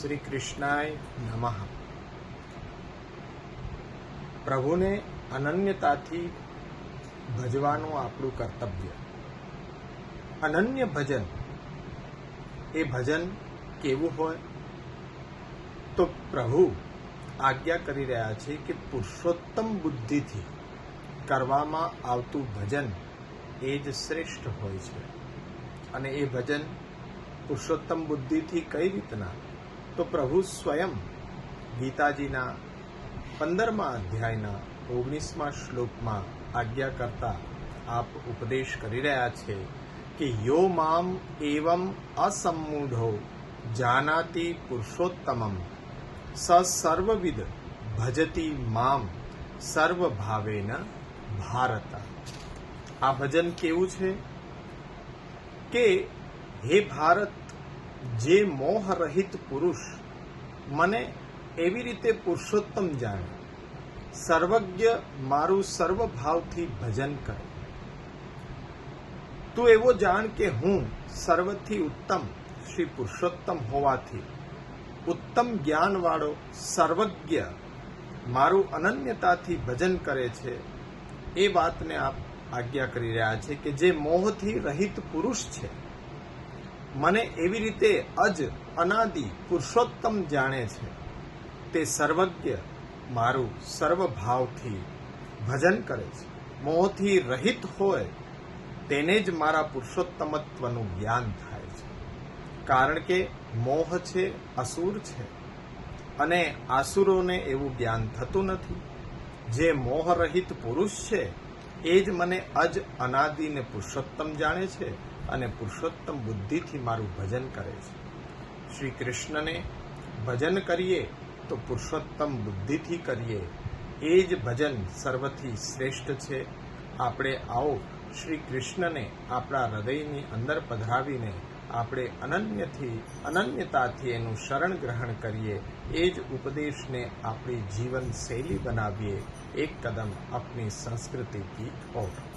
શ્રી કૃષ્ણાય નમઃ। પ્રભુને અનન્યતાથી ભજવાનું આપણું કર્તવ્ય। અનન્ય ભજન એ ભજન કેવું હોય તો પ્રભુ આજ્ઞા કરી રહ્યા છે કે પુરુષોત્તમ બુદ્ધિથી કરવામાં આવતું ભજન એ જ શ્રેષ્ઠ હોય છે। અને એ ભજન પુરુષોત્તમ બુદ્ધિથી કઈ રીતના? તો પ્રભુ સ્વયં ગીતાજીના 15મા અધ્યાયના 19મા શ્લોકમાં આજ્ઞા કરતા આપ ઉપદેશ કરી રહ્યા છે કે યો મામ એવમ અસમ્મૂઢો જાનાતિ પુરુષોત્તમમ સ સર્વવિદ ભજતી મામ સર્વભાવેન ભારત। આ ભજન કેવું છે કે હે ભારત, જે મોહ રહિત પુરુષ મને એવી રીતે પુરુષોત્તમ જાણે, સર્વજ્ઞ મારું સર્વભાવથી ભજન કરે। તું એવો જાણ કે હું સર્વથી ઉત્તમ શ્રી પુરુષોત્તમ હોવાથી ઉત્તમ જ્ઞાનવાળો સર્વજ્ઞ મારું અનન્યતાથી ભજન કરે છે। એ વાતને આપ આજ્ઞા કરી રહ્યા છે કે જે મોહથી રહિત પુરુષ છે, મને એવી રીતે અજ અનાદિ પુરુષોત્તમ જાણે છે, તે સર્વજ્ઞ મારું સર્વભાવથી ભજન કરે છે। મોહથી રહિત હોય તેને જ મારા પુરુષોત્તમત્વનું જ્ઞાન થાય છે। કારણ કે મોહ છે, અસુર છે, અને આસુરોને એવું જ્ઞાન થતું નથી। જે મોહ રહિત પુરુષ છે એ જ મને અજ અનાદિને પુરુષોત્તમ જાણે છે અને પુરુષોત્તમ બુદ્ધિથી મારું ભજન કરે છે। શ્રી કૃષ્ણને ભજન કરીએ તો પુરુષોત્તમ બુદ્ધિથી કરીએ, એ જ ભજન સર્વથી શ્રેષ્ઠ છે। આપણે આવો શ્રી કૃષ્ણને આપણા હૃદયની અંદર પધરાવીને આપણે અનન્યતાથી એનું શરણ ગ્રહણ કરીએ, એ જ ઉપદેશને આપણી જીવન શૈલી બનાવીએ। એક કદમ अपनी संस्कृति की ओर।